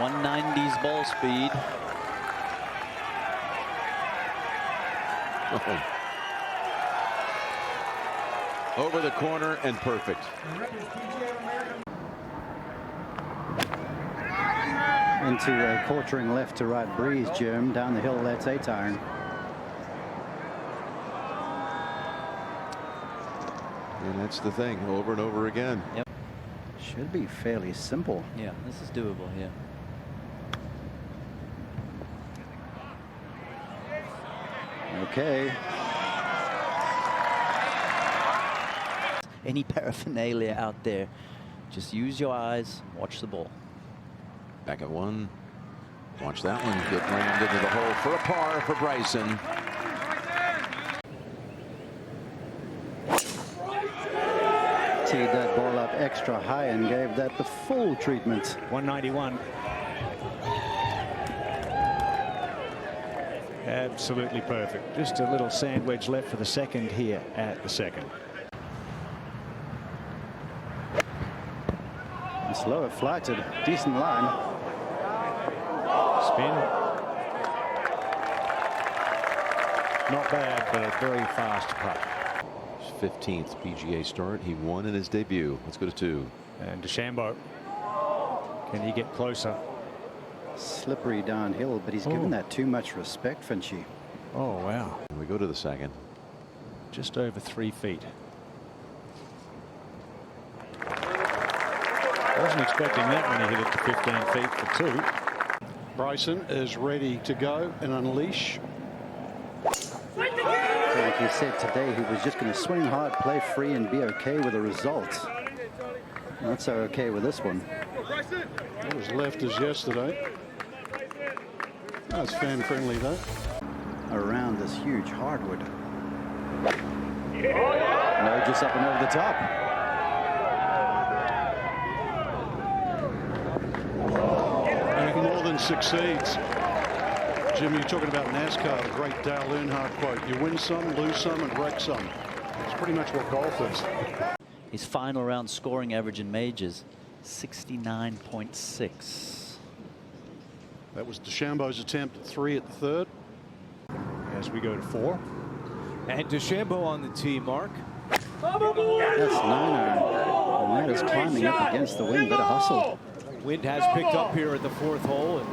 190s ball speed. Over the corner and perfect. Into a quartering left to right breeze, Jim. Down the hill, that's 8-iron. And that's the thing, over and over again. Yep. Should be fairly simple. Yeah, this is doable here. Okay. Any paraphernalia out there, just use your eyes, watch the ball. Back at one. Watch that one get rammed into the hole for a par for Bryson. Teed that ball up extra high and gave that the full treatment. 191. Absolutely perfect. Just a little sand wedge left for the second here at the second. Slow, flighted, decent line. Spin. Not bad, but a very fast putt. 15th PGA start. He won in his debut. Let's go to 2. And DeChambeau. Can he get closer? Slippery downhill, but he's given that too much respect, Finchy. Oh, wow. And we go to the second. Just over 3 feet. Wasn't expecting that when he hit it to 15 feet for 2. Bryson is ready to go and unleash. Like he said today, he was just going to swing hard, play free, and be okay with the result. Not so okay with this one. It was left as yesterday. That's fan friendly though. Around this huge hardwood. No, just up and over the top. More than succeeds. Jim, you're talking about NASCAR, the great Dale Earnhardt quote. You win some, lose some, and wreck some. It's pretty much what golf is. His final round scoring average in majors, 69.6. That was DeChambeau's attempt at 3 at the third. As we go to 4. And DeChambeau on the tee, Mark. That's 9-iron. And that is climbing up against the wind. Better hustle. Wind has picked up here at the 4th hole, and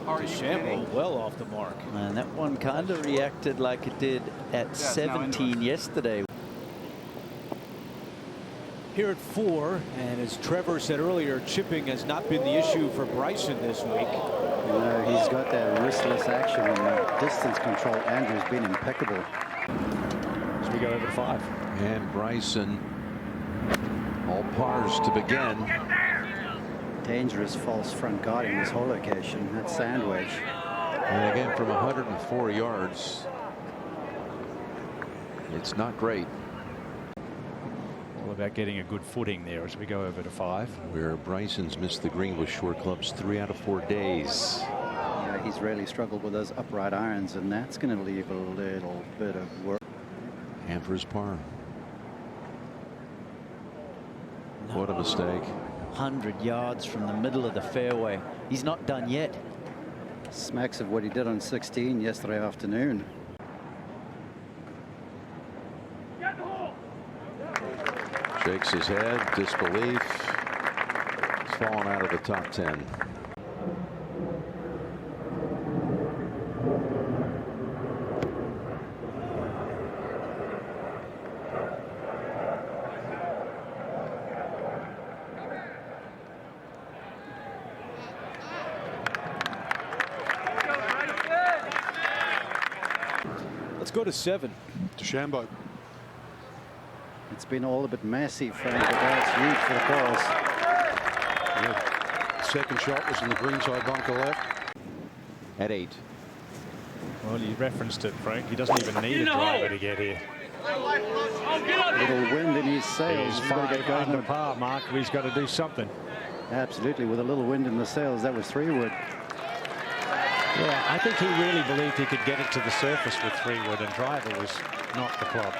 DeChambeau well off the mark. And that one kind of reacted like it did at 17 yesterday. Here at 4, and as Trevor said earlier, chipping has not been the issue for Bryson this week. No, he's got that wristless action and that distance control. Andrew's been impeccable. As we go over to 5. And Bryson, all pars to begin. Dangerous false front guarding this whole location. That sand wedge. And again, from 104 yards, it's not great. All about getting a good footing there as we go over to 5. Where Bryson's missed the green with short clubs 3 out of 4 days. Yeah, he's really struggled with those upright irons, and that's going to leave a little bit of work. And for his par. What a mistake. 100 yards from the middle of the fairway. He's not done yet. Smacks of what he did on 16 yesterday afternoon. Shakes his head, disbelief. He's fallen out of the top 10. Let's go to 7. DeChambeau. It's been all a bit messy, Frank, but that's huge for the cause. Yeah. Second shot was in the greenside bunker left. At 8. Well, you referenced it, Frank. He doesn't even need a driver to get here. A little wind in his sails. He's He's got to 5 get going. under par, Mark. He's got to do something. Absolutely, with a little wind in the sails. That was 3-wood. Yeah, I think he really believed he could get it to the surface with 3-wood, and driver was not the club.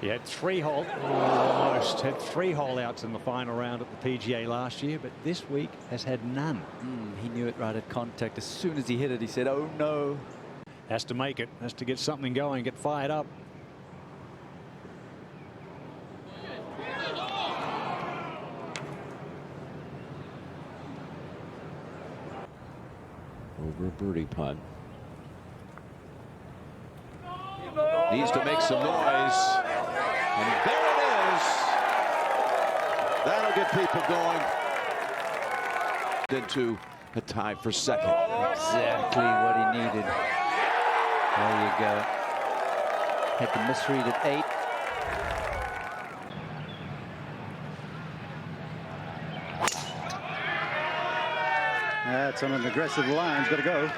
He had almost had 3 hole outs in the final round at the PGA last year, but this week has had none. He knew it right at contact. As soon as he hit it, he said, "Oh no." Has to make it, has to get something going, get fired up. Over a birdie putt. Needs to make some noise. And there it is. That'll get people going. Into a tie for second. Exactly what he needed. There you go. Had the misread at 8. That's on an aggressive line. He's got to go.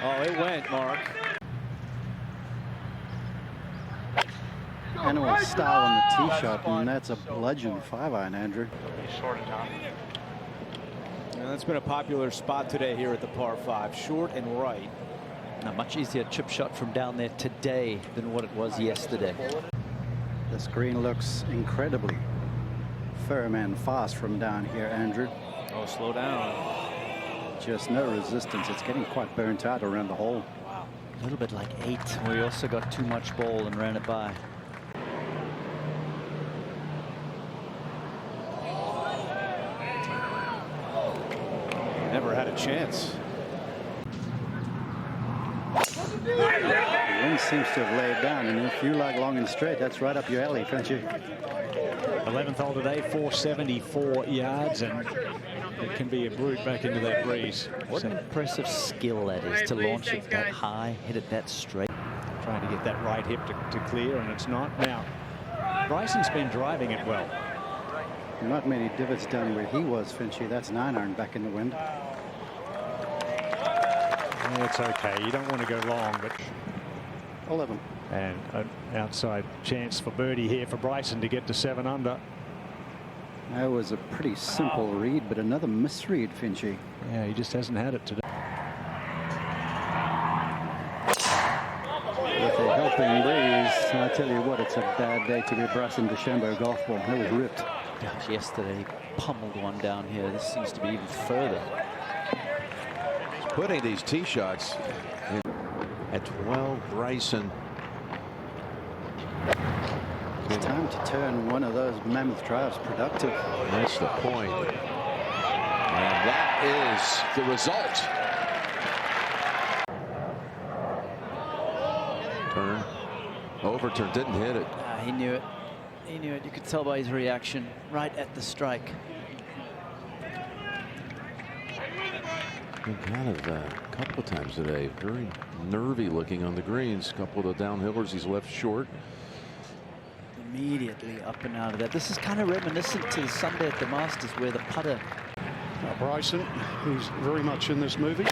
Oh, it went, Mark. Animal style on the tee shot, and that's a bludgeon 5-iron, Andrew. And that's been a popular spot today here at the par 5. Short and right. A much easier chip shot from down there today than what it was yesterday. This green looks incredibly firm and fast from down here, Andrew. Oh, slow down. Just no resistance. It's getting quite burnt out around the hole. Wow. A little bit like 8, where he also got too much ball and ran it by. Never had a chance. The wind seems to have laid down, and if you like long and straight, that's right up your alley, Frenchy. 11th hole today, 474 yards, and it can be a brute back into that breeze. What an impressive skill that is, to launch it that high, hit it that straight. Trying to get that right hip to clear, and it's not. Now, Bryson's been driving it well. Not many divots down where he was, Frenchy. That's 9-iron back in the wind. Yeah, it's okay. You don't want to go long, but 11. And an outside chance for birdie here for Bryson to get to 7 under. That was a pretty simple read, but another misread, Finchy. Yeah, he just hasn't had it today. With a helping breeze, I tell you what, it's a bad day to be a Bryson DeChambeau golf ball. It was ripped. Gosh, yesterday he pummeled one down here. This seems to be even further. Putting these tee shots in at 12, Bryson. It's time to turn one of those mammoth drives productive. That's the point. And that is the result. Turn. Overturn. Didn't hit it. He knew it. He knew it. You could tell by his reaction right at the strike. Been kind of a couple of times today. Very nervy looking on the greens. A couple of the downhillers he's left short. Immediately up and out of that. This is kind of reminiscent to the Sunday at the Masters where the putter. Bryson, who's very much in this movie.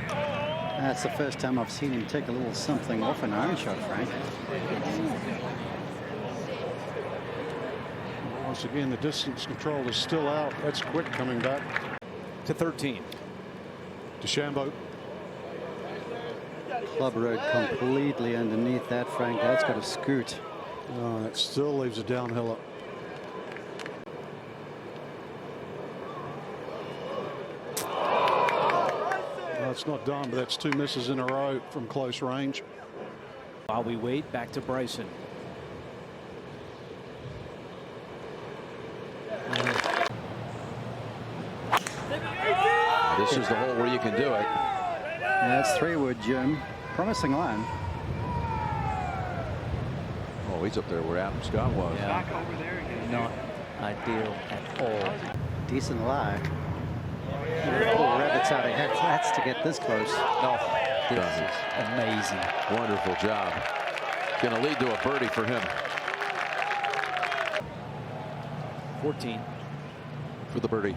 That's the first time I've seen him take a little something off an iron shot, Frank. Once again, the distance control is still out. That's quick coming back. To 13. DeChambeau. Club road completely underneath that, Frank. That's got to scoot. Oh, that still leaves a downhiller. No, it's not done, but that's 2 misses in a row from close range. While we wait, back to Bryson. This is the hole where you can do it. That's 3-wood, Jim. Promising line. Oh, he's up there where Adam Scott was. Yeah. Not ideal at all. Decent lie. Pull rabbits out of hats to get this close. Oh, this is amazing. Wonderful job. Going to lead to a birdie for him. 14. For the birdie.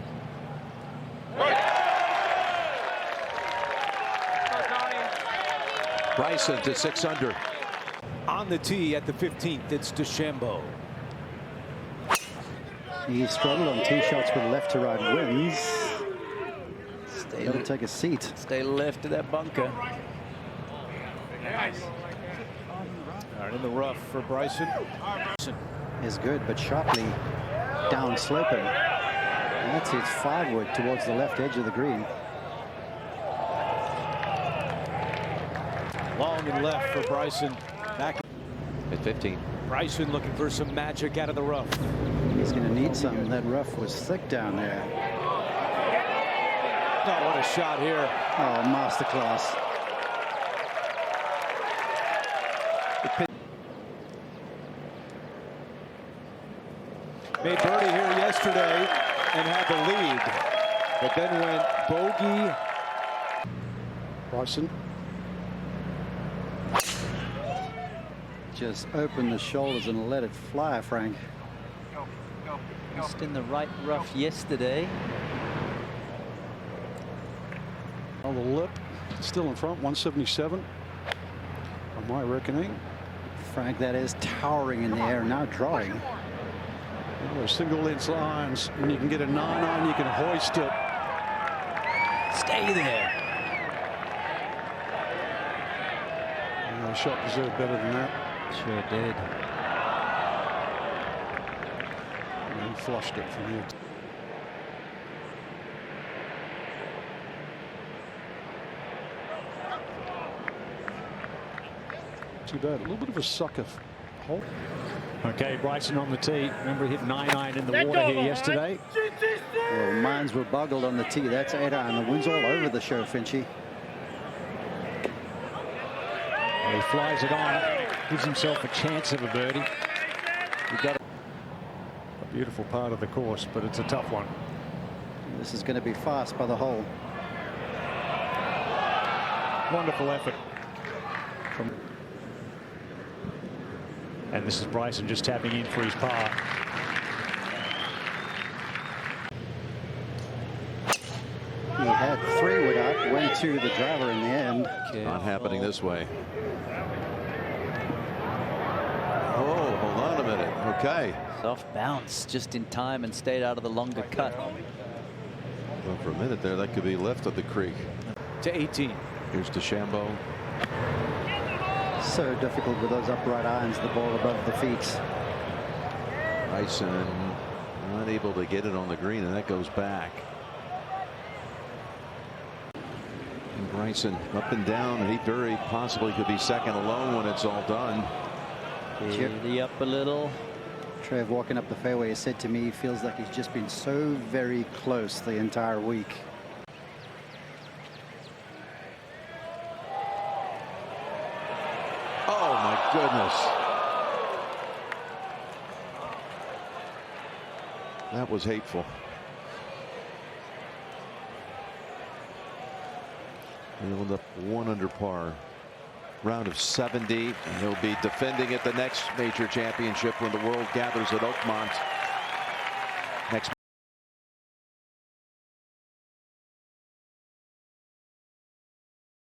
Bryson to 6 under. On the tee at the 15th, it's DeChambeau. He struggled on tee shots with left to right winds. He'll take a seat. Stay left of that bunker. All right, in the rough for Bryson. Is good, but sharply down sloping. And that's his 5-wood towards the left edge of the green. Long and left for Bryson. Back At 15. Bryson looking for some magic out of the rough. He's going to need some. That rough was thick down there. Oh, what a shot here. Oh, masterclass. Made birdie here yesterday and had the lead, but then went bogey. Bryson. Just open the shoulders and let it fly, Frank. Just in the right rough yesterday. On the lip, still in front, 177. On my reckoning. Frank, that is towering in the air, now drawing. Single length lines. When you can get a 9-iron, you can hoist it. Stay there. The shot deserved better than that. Sure did. And he flushed it from here. Too bad. A little bit of a sucker hole. Okay, Bryson on the tee. Remember, he hit 9-iron in the water here yesterday. Well, mines were boggled on the tee. That's 8-iron. The wind's all over the show, Finchy. And he flies it on. Gives himself a chance of a birdie. He got a beautiful part of the course, but it's a tough one. This is going to be fast by the hole. Wonderful effort. And this is Bryson just tapping in for his par. He had 3-wood up, went to the driver in the end. Not happening this way. Oh, hold on a minute. Okay. Soft bounce just in time and stayed out of the longer cut. Well, for a minute there, that could be left of the creek. To 18. Here's DeChambeau. So difficult with those upright irons, the ball above the feet. Bryson not able to get it on the green, and that goes back. And Bryson up and down, and he very possibly could be second alone when it's all done. Birdie up a little. Trev walking up the fairway said to me he feels like he's just been so very close the entire week. Oh my goodness. That was hateful. He'll end up 1 under par. Round of 70, and he'll be defending at the next major championship when the world gathers at Oakmont.